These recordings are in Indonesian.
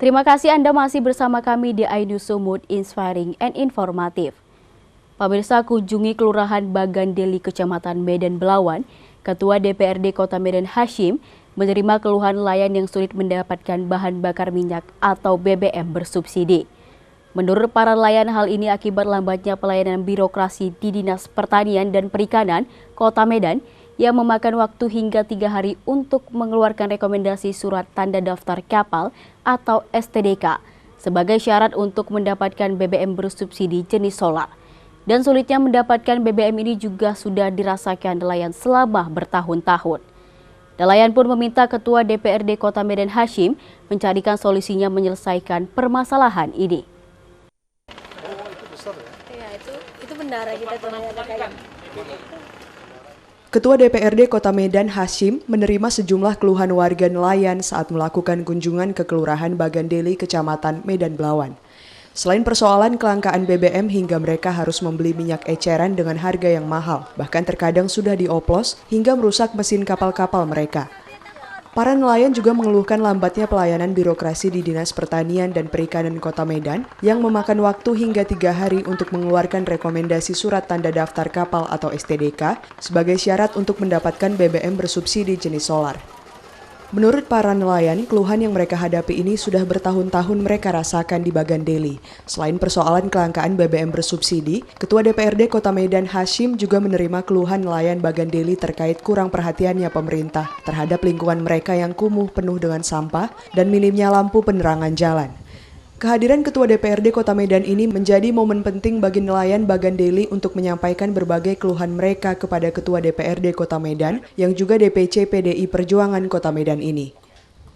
Terima kasih Anda masih bersama kami di iNews Sumut, Inspiring and Informatif. Pemirsa, kunjungi Kelurahan Bagandeli, Kecamatan Medan Belawan, Ketua DPRD Kota Medan Hashim menerima keluhan nelayan yang sulit mendapatkan bahan bakar minyak atau BBM bersubsidi. Menurut para nelayan, hal ini akibat lambatnya pelayanan birokrasi di Dinas Pertanian dan Perikanan Kota Medan yang memakan waktu hingga 3 hari untuk mengeluarkan rekomendasi surat tanda daftar kapal atau STDK sebagai syarat untuk mendapatkan BBM bersubsidi jenis solar. Dan sulitnya mendapatkan BBM ini juga sudah dirasakan nelayan selama bertahun-tahun. Nelayan pun meminta Ketua DPRD Kota Medan Hashim mencarikan solusinya menyelesaikan permasalahan ini. Itu benar kita kayak. Ketua DPRD Kota Medan Hashim menerima sejumlah keluhan warga nelayan saat melakukan kunjungan ke Kelurahan Bagandeli, Kecamatan Medan Belawan. Selain persoalan kelangkaan BBM hingga mereka harus membeli minyak eceran dengan harga yang mahal, bahkan terkadang sudah dioplos hingga merusak mesin kapal-kapal mereka. Para nelayan juga mengeluhkan lambatnya pelayanan birokrasi di Dinas Pertanian dan Perikanan Kota Medan yang memakan waktu hingga 3 hari untuk mengeluarkan rekomendasi surat tanda daftar kapal atau STDK sebagai syarat untuk mendapatkan BBM bersubsidi jenis solar. Menurut para nelayan, keluhan yang mereka hadapi ini sudah bertahun-tahun mereka rasakan di Bagandeli. Selain persoalan kelangkaan BBM bersubsidi, Ketua DPRD Kota Medan Hashim juga menerima keluhan nelayan Bagandeli terkait kurang perhatiannya pemerintah terhadap lingkungan mereka yang kumuh penuh dengan sampah dan minimnya lampu penerangan jalan. Kehadiran Ketua DPRD Kota Medan ini menjadi momen penting bagi nelayan Bagandeli untuk menyampaikan berbagai keluhan mereka kepada Ketua DPRD Kota Medan yang juga DPC PDI Perjuangan Kota Medan ini.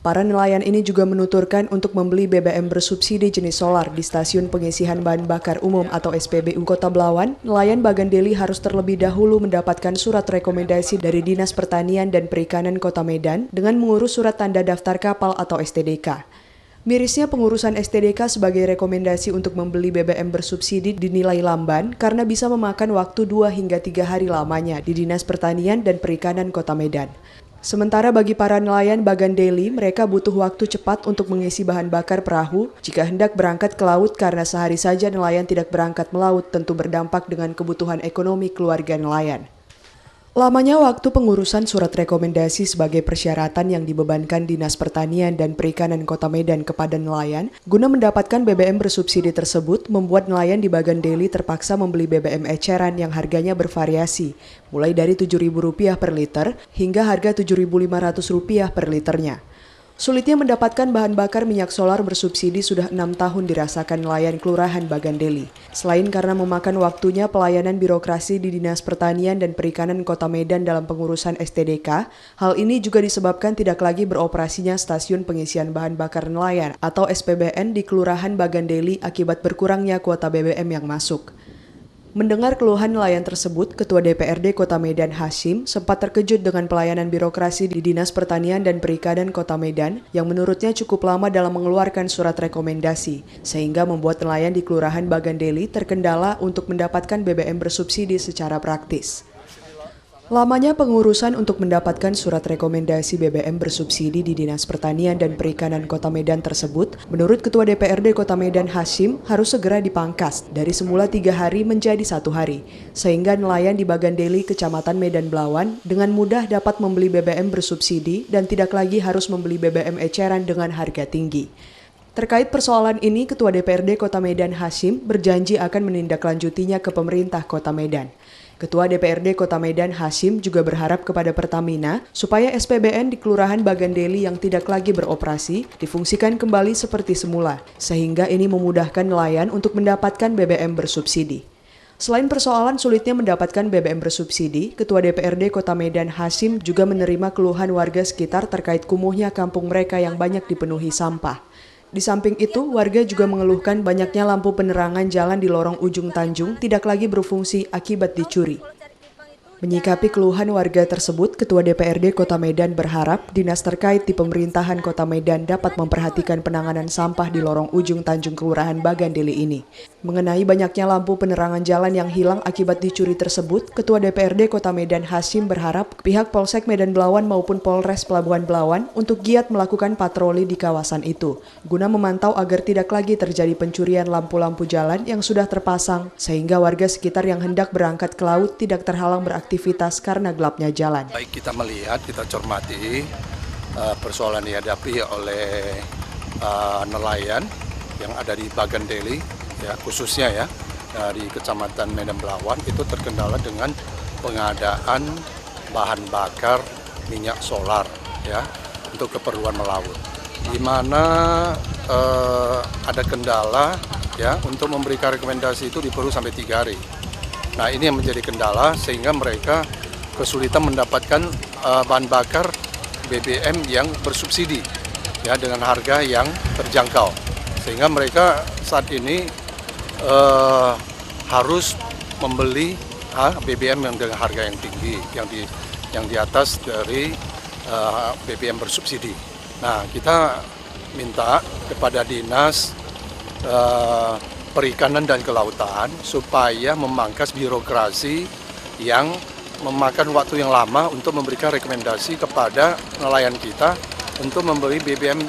Para nelayan ini juga menuturkan untuk membeli BBM bersubsidi jenis solar di Stasiun Pengisian Bahan Bakar Umum atau SPBU Kota Belawan, nelayan Bagandeli harus terlebih dahulu mendapatkan surat rekomendasi dari Dinas Pertanian dan Perikanan Kota Medan dengan mengurus surat tanda daftar kapal atau STDK. Mirisnya pengurusan STDK sebagai rekomendasi untuk membeli BBM bersubsidi dinilai lamban karena bisa memakan waktu 2 hingga 3 hari lamanya di Dinas Pertanian dan Perikanan Kota Medan. Sementara bagi para nelayan Bagandeli, mereka butuh waktu cepat untuk mengisi bahan bakar perahu jika hendak berangkat ke laut karena sehari saja nelayan tidak berangkat melaut tentu berdampak dengan kebutuhan ekonomi keluarga nelayan. Lamanya waktu pengurusan surat rekomendasi sebagai persyaratan yang dibebankan Dinas Pertanian dan Perikanan Kota Medan kepada nelayan guna mendapatkan BBM bersubsidi tersebut membuat nelayan di Bagandeli terpaksa membeli BBM eceran yang harganya bervariasi, mulai dari Rp7.000 per liter hingga harga Rp7.500 per liternya. Sulitnya mendapatkan bahan bakar minyak solar bersubsidi sudah 6 tahun dirasakan nelayan Kelurahan Bagandeli. Selain karena memakan waktunya pelayanan birokrasi di Dinas Pertanian dan Perikanan Kota Medan dalam pengurusan STDK, hal ini juga disebabkan tidak lagi beroperasinya Stasiun Pengisian Bahan Bakar Nelayan atau SPBN di Kelurahan Bagandeli akibat berkurangnya kuota BBM yang masuk. Mendengar keluhan nelayan tersebut, Ketua DPRD Kota Medan Hashim sempat terkejut dengan pelayanan birokrasi di Dinas Pertanian dan Perikanan Kota Medan yang menurutnya cukup lama dalam mengeluarkan surat rekomendasi, sehingga membuat nelayan di Kelurahan Bagandeli terkendala untuk mendapatkan BBM bersubsidi secara praktis. Lamanya pengurusan untuk mendapatkan surat rekomendasi BBM bersubsidi di Dinas Pertanian dan Perikanan Kota Medan tersebut, menurut Ketua DPRD Kota Medan Hashim harus segera dipangkas dari semula 3 hari menjadi 1 hari, sehingga nelayan di Bagandeli, Kecamatan Medan Belawan dengan mudah dapat membeli BBM bersubsidi dan tidak lagi harus membeli BBM eceran dengan harga tinggi. Terkait persoalan ini, Ketua DPRD Kota Medan Hashim berjanji akan menindaklanjutinya ke pemerintah Kota Medan. Ketua DPRD Kota Medan Hashim juga berharap kepada Pertamina supaya SPBN di Kelurahan Bagandeli yang tidak lagi beroperasi difungsikan kembali seperti semula, sehingga ini memudahkan nelayan untuk mendapatkan BBM bersubsidi. Selain persoalan sulitnya mendapatkan BBM bersubsidi, Ketua DPRD Kota Medan Hashim juga menerima keluhan warga sekitar terkait kumuhnya kampung mereka yang banyak dipenuhi sampah. Di samping itu, warga juga mengeluhkan banyaknya lampu penerangan jalan di lorong ujung Tanjung tidak lagi berfungsi akibat dicuri. Menyikapi keluhan warga tersebut, Ketua DPRD Kota Medan berharap dinas terkait di pemerintahan Kota Medan dapat memperhatikan penanganan sampah di lorong ujung Tanjung Kelurahan Bagandeli ini. Mengenai banyaknya lampu penerangan jalan yang hilang akibat dicuri tersebut, Ketua DPRD Kota Medan Hashim berharap pihak Polsek Medan Belawan maupun Polres Pelabuhan Belawan untuk giat melakukan patroli di kawasan itu, guna memantau agar tidak lagi terjadi pencurian lampu-lampu jalan yang sudah terpasang, sehingga warga sekitar yang hendak berangkat ke laut tidak terhalang beraktivitas karena gelapnya jalan. Baik, kita melihat, kita cermati persoalan dihadapi oleh nelayan yang ada di Bagandeli, ya, khususnya ya di Kecamatan Medan Belawan itu terkendala dengan pengadaan bahan bakar minyak solar ya untuk keperluan melaut. Di mana ada kendala ya untuk memberikan rekomendasi itu diperlukan sampai 3 hari. Nah, ini yang menjadi kendala sehingga mereka kesulitan mendapatkan bahan bakar BBM yang bersubsidi ya dengan harga yang terjangkau. Sehingga mereka saat ini harus membeli BBM yang dengan harga yang tinggi, yang di atas dari BBM bersubsidi. Nah, kita minta kepada Dinas Perikanan dan Kelautan supaya memangkas birokrasi yang memakan waktu yang lama untuk memberikan rekomendasi kepada nelayan kita untuk membeli BBM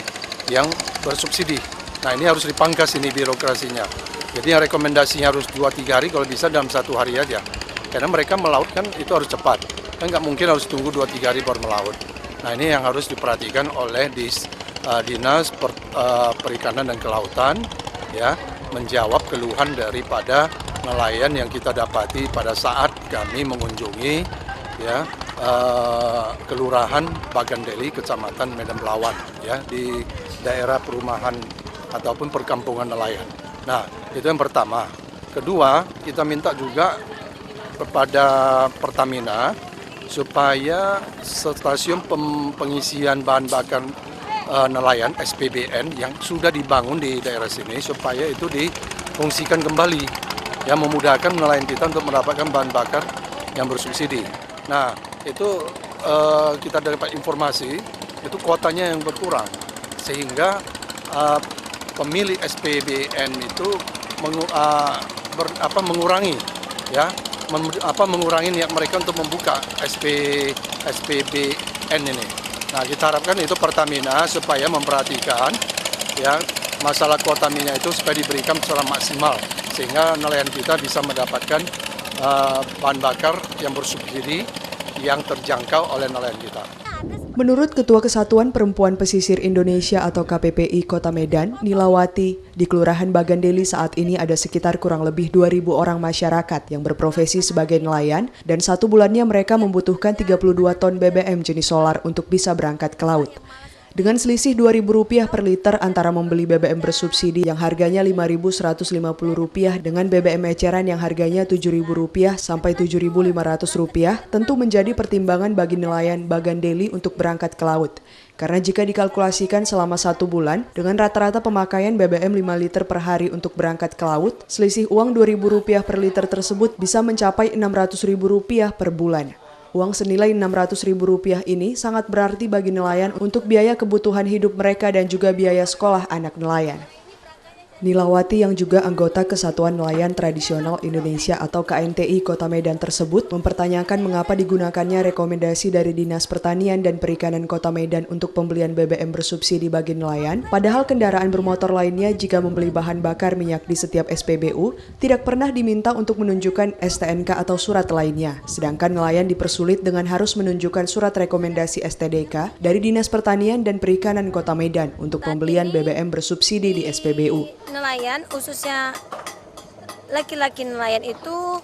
yang bersubsidi. Nah, ini harus dipangkas ini birokrasinya. Jadi yang rekomendasinya harus 2-3 hari, kalau bisa dalam 1 hari aja. Karena mereka melaut kan itu harus cepat. Kan nggak mungkin harus tunggu 2-3 hari baru melaut. Nah, ini yang harus diperhatikan oleh Dinas Perikanan dan Kelautan ya, menjawab keluhan daripada nelayan yang kita dapati pada saat kami mengunjungi ya Kelurahan Bagandeli, Kecamatan Medan Belawan ya, di daerah perumahan ataupun perkampungan nelayan. Nah, itu yang pertama. Kedua, kita minta juga kepada Pertamina supaya stasiun pengisian bahan bakar nelayan SPBN yang sudah dibangun di daerah sini supaya itu difungsikan kembali yang memudahkan nelayan kita untuk mendapatkan bahan bakar yang bersubsidi. Nah, itu kita dapat informasi itu kuotanya yang berkurang sehingga pemilik SPBN itu mengurangi ya mengurangi niat mereka untuk membuka SPBN ini. Nah, kita harapkan itu Pertamina supaya memperhatikan ya masalah kuota minyak itu supaya diberikan secara maksimal sehingga nelayan kita bisa mendapatkan bahan bakar yang bersubsidi yang terjangkau oleh nelayan kita. Menurut Ketua Kesatuan Perempuan Pesisir Indonesia atau KPPI Kota Medan, Nilawati, di Kelurahan Bagandeli saat ini ada sekitar kurang lebih 2.000 orang masyarakat yang berprofesi sebagai nelayan dan 1 bulannya mereka membutuhkan 32 ton BBM jenis solar untuk bisa berangkat ke laut. Dengan selisih Rp2.000 per liter antara membeli BBM bersubsidi yang harganya Rp5.150 dengan BBM eceran yang harganya Rp7.000 sampai Rp7.500 tentu menjadi pertimbangan bagi nelayan Bagandeli untuk berangkat ke laut. Karena jika dikalkulasikan selama 1 bulan, dengan rata-rata pemakaian BBM 5 liter per hari untuk berangkat ke laut, selisih uang Rp2.000 per liter tersebut bisa mencapai Rp600.000 per bulan. Uang senilai Rp600.000 ini sangat berarti bagi nelayan untuk biaya kebutuhan hidup mereka dan juga biaya sekolah anak nelayan. Nilawati yang juga anggota Kesatuan Nelayan Tradisional Indonesia atau KNTI Kota Medan tersebut mempertanyakan mengapa digunakannya rekomendasi dari Dinas Pertanian dan Perikanan Kota Medan untuk pembelian BBM bersubsidi bagi nelayan, padahal kendaraan bermotor lainnya jika membeli bahan bakar minyak di setiap SPBU tidak pernah diminta untuk menunjukkan STNK atau surat lainnya, sedangkan nelayan dipersulit dengan harus menunjukkan surat rekomendasi STDK dari Dinas Pertanian dan Perikanan Kota Medan untuk pembelian BBM bersubsidi di SPBU. Nelayan, khususnya laki-laki nelayan itu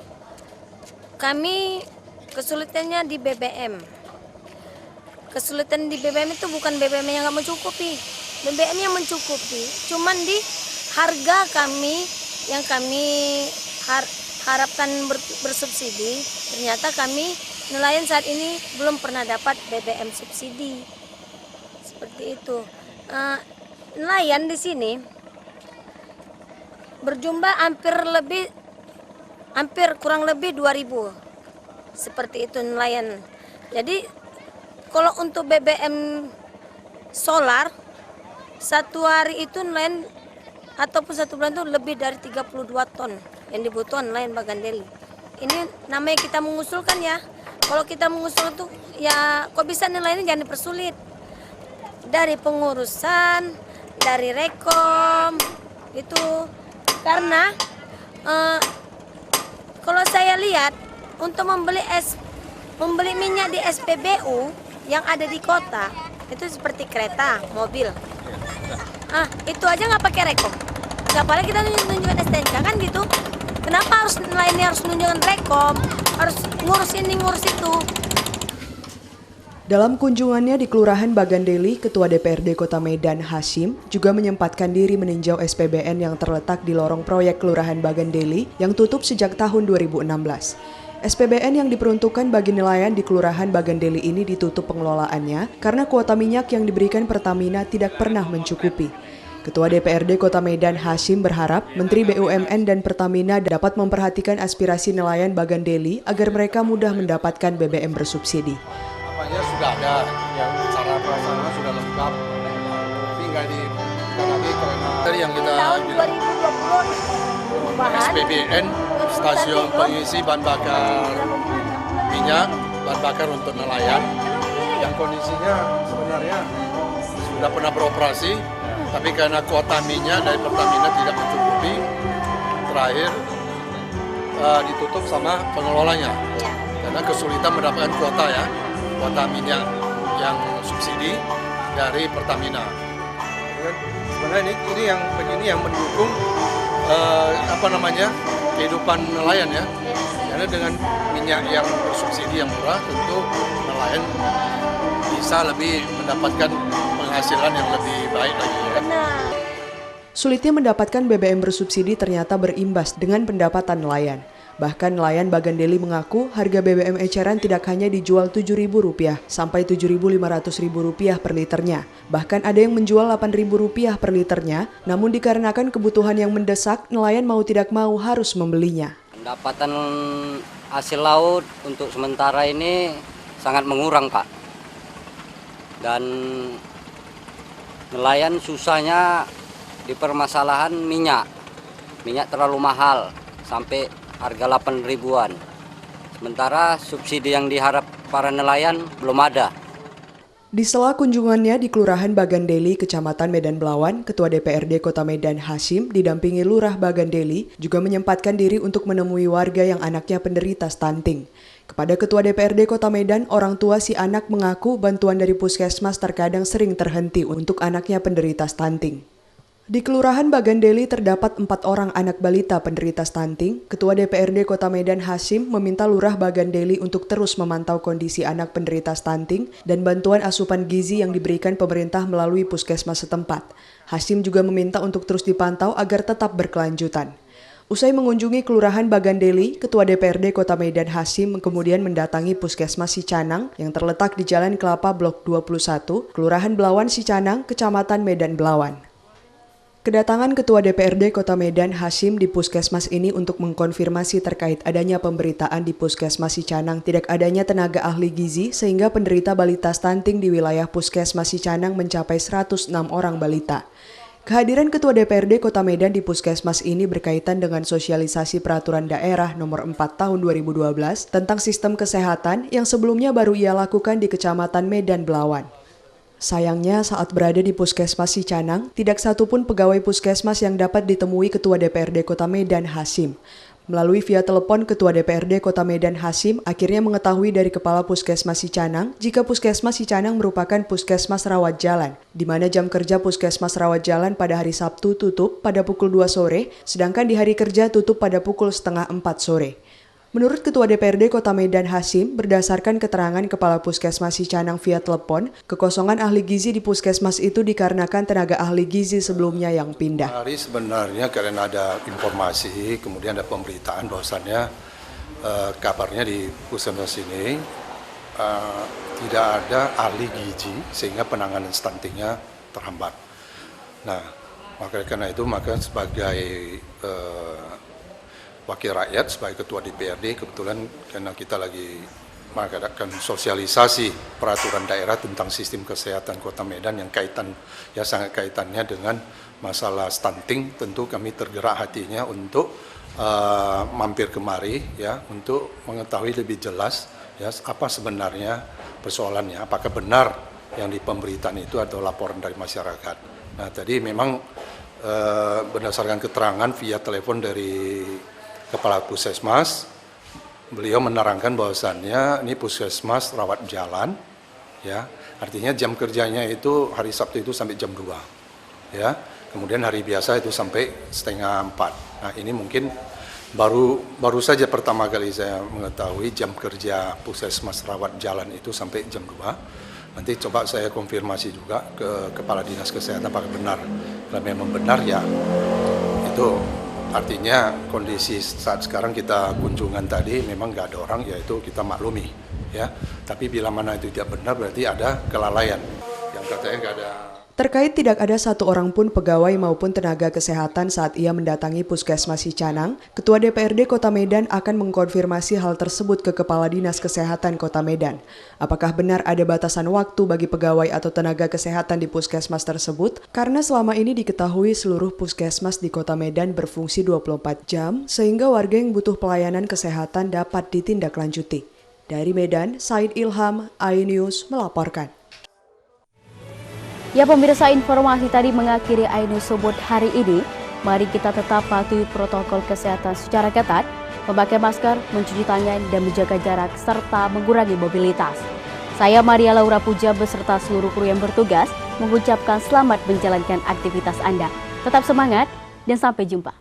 kami kesulitannya di BBM. Kesulitan di BBM itu bukan BBM yang nggak mencukupi, BBM yang mencukupi, cuman di harga kami yang kami harapkan bersubsidi, ternyata kami nelayan saat ini belum pernah dapat BBM subsidi. Seperti itu. Nelayan di sini berjumlah hampir kurang lebih 2.000 seperti itu nelayan. Jadi kalau untuk BBM solar satu hari itu nelayan ataupun satu bulan itu lebih dari 32 ton yang dibutuhkan nelayan Bagandeli. Ini namanya kita mengusulkan ya. Kalau kita mengusul itu ya kok bisa nelayan jangan dipersulit. Dari pengurusan, dari rekom itu karena kalau saya lihat untuk membeli minyak di SPBU yang ada di kota itu seperti kereta, mobil. Itu aja nggak pakai rekom. Nggak boleh kita tunjukkan STNK kan gitu. Kenapa harus nelayannya harus menunjukkan rekom, harus ngurus ini ngurus itu. Dalam kunjungannya di Kelurahan Bagandeli, Ketua DPRD Kota Medan Hasyim juga menyempatkan diri meninjau SPBN yang terletak di lorong proyek Kelurahan Bagandeli yang tutup sejak tahun 2016. SPBN yang diperuntukkan bagi nelayan di Kelurahan Bagandeli ini ditutup pengelolaannya karena kuota minyak yang diberikan Pertamina tidak pernah mencukupi. Ketua DPRD Kota Medan Hasyim berharap Menteri BUMN dan Pertamina dapat memperhatikan aspirasi nelayan Bagandeli agar mereka mudah mendapatkan BBM bersubsidi. Apanya sudah ada, yang cara pelaksana sudah lengkap, tapi nggak lagi karena dari yang kita Tahun bilang 2020 perubahan SPBN, stasiun pengisi bahan bakar minyak, bahan bakar untuk nelayan, yang kondisinya sebenarnya sudah pernah beroperasi, tapi karena kuota minyak dari Pertamina tidak mencukupi, terakhir ditutup sama pengelolanya, karena kesulitan mendapatkan kuota minyak yang subsidi dari Pertamina. Sebenarnya ini yang begini yang mendukung kehidupan nelayan ya. Karena dengan minyak yang bersubsidi yang murah, tentu nelayan bisa lebih mendapatkan penghasilan yang lebih baik lagi ya. Sulitnya mendapatkan BBM bersubsidi ternyata berimbas dengan pendapatan nelayan. Bahkan nelayan Bagandeli mengaku harga BBM eceran tidak hanya dijual Rp7.000 sampai Rp7.500 per liternya. Bahkan ada yang menjual Rp8.000 per liternya, namun dikarenakan kebutuhan yang mendesak, nelayan mau tidak mau harus membelinya. Pendapatan hasil laut untuk sementara ini sangat mengurang, Pak. Dan nelayan susahnya di permasalahan minyak. Minyak terlalu mahal, sampai harga 8 ribuan. Sementara subsidi yang diharap para nelayan belum ada. Di sela kunjungannya di Kelurahan Bagandeli, Kecamatan Medan Belawan, Ketua DPRD Kota Medan Hasyim didampingi Lurah Bagandeli juga menyempatkan diri untuk menemui warga yang anaknya penderita stunting. Kepada Ketua DPRD Kota Medan, orang tua si anak mengaku bantuan dari puskesmas terkadang sering terhenti untuk anaknya penderita stunting. Di Kelurahan Bagandeli terdapat 4 orang anak balita penderita stunting. Ketua DPRD Kota Medan Hasyim meminta Lurah Bagandeli untuk terus memantau kondisi anak penderita stunting dan bantuan asupan gizi yang diberikan pemerintah melalui puskesmas setempat. Hasyim juga meminta untuk terus dipantau agar tetap berkelanjutan. Usai mengunjungi Kelurahan Bagandeli, Ketua DPRD Kota Medan Hasyim kemudian mendatangi Puskesmas Sicanang yang terletak di Jalan Kelapa Blok 21, Kelurahan Belawan Sicanang, Kecamatan Medan Belawan. Kedatangan Ketua DPRD Kota Medan Hasyim di Puskesmas ini untuk mengkonfirmasi terkait adanya pemberitaan di Puskesmas Sicanang tidak adanya tenaga ahli gizi sehingga penderita balita stunting di wilayah Puskesmas Sicanang mencapai 106 orang balita. Kehadiran Ketua DPRD Kota Medan di Puskesmas ini berkaitan dengan sosialisasi Peraturan Daerah Nomor 4 Tahun 2012 tentang sistem kesehatan yang sebelumnya baru ia lakukan di Kecamatan Medan Belawan. Sayangnya saat berada di Puskesmas Sicanang, tidak satupun pegawai Puskesmas yang dapat ditemui Ketua DPRD Kota Medan Hasyim. Melalui via telepon, Ketua DPRD Kota Medan Hasyim akhirnya mengetahui dari Kepala Puskesmas Sicanang jika Puskesmas Sicanang merupakan Puskesmas Rawat Jalan, di mana jam kerja Puskesmas Rawat Jalan pada hari Sabtu tutup pada pukul 2 sore, sedangkan di hari kerja tutup pada pukul 3:30 sore. Menurut Ketua DPRD Kota Medan Hasyim, berdasarkan keterangan Kepala Puskesmas Sicanang via telepon, kekosongan ahli gizi di puskesmas itu dikarenakan tenaga ahli gizi sebelumnya yang pindah. Hari sebenarnya karena ada informasi, kemudian ada pemberitaan bahwasannya kabarnya di puskesmas ini tidak ada ahli gizi sehingga penanganan stuntingnya terhambat. Nah, maka karena itu maka sebagai wakil rakyat sebagai ketua DPRD, kebetulan karena kita lagi mengadakan sosialisasi peraturan daerah tentang sistem kesehatan Kota Medan yang sangat kaitannya dengan masalah stunting, tentu kami tergerak hatinya untuk mampir kemari ya untuk mengetahui lebih jelas ya apa sebenarnya persoalannya, apakah benar yang di pemberitaan itu adalah laporan dari masyarakat. Nah, tadi memang berdasarkan keterangan via telepon dari Kepala Puskesmas, beliau menerangkan bahwasannya ini puskesmas rawat jalan, ya, artinya jam kerjanya itu hari Sabtu itu sampai jam 2, ya, kemudian hari biasa itu sampai 3:30. Nah, ini mungkin baru saja pertama kali saya mengetahui jam kerja puskesmas rawat jalan itu sampai jam 2. Nanti coba saya konfirmasi juga ke Kepala Dinas Kesehatan apakah benar. Kalau memang benar ya itu artinya kondisi saat sekarang kita kunjungan tadi memang nggak ada orang, yaitu kita maklumi ya. Tapi bila mana itu tidak benar berarti ada kelalaian yang katanya nggak ada. Terkait tidak ada satu orang pun pegawai maupun tenaga kesehatan saat ia mendatangi Puskesmas Cicanang, Ketua DPRD Kota Medan akan mengkonfirmasi hal tersebut ke Kepala Dinas Kesehatan Kota Medan. Apakah benar ada batasan waktu bagi pegawai atau tenaga kesehatan di puskesmas tersebut? Karena selama ini diketahui seluruh puskesmas di Kota Medan berfungsi 24 jam, sehingga warga yang butuh pelayanan kesehatan dapat ditindaklanjuti. Dari Medan, Said Ilham, iNews melaporkan. Ya pemirsa, informasi tadi mengakhiri iNews Sumut hari ini. Mari kita tetap patuhi protokol kesehatan secara ketat, memakai masker, mencuci tangan, dan menjaga jarak, serta mengurangi mobilitas. Saya Maria Laura Puja beserta seluruh kru yang bertugas mengucapkan selamat menjalankan aktivitas Anda. Tetap semangat dan sampai jumpa.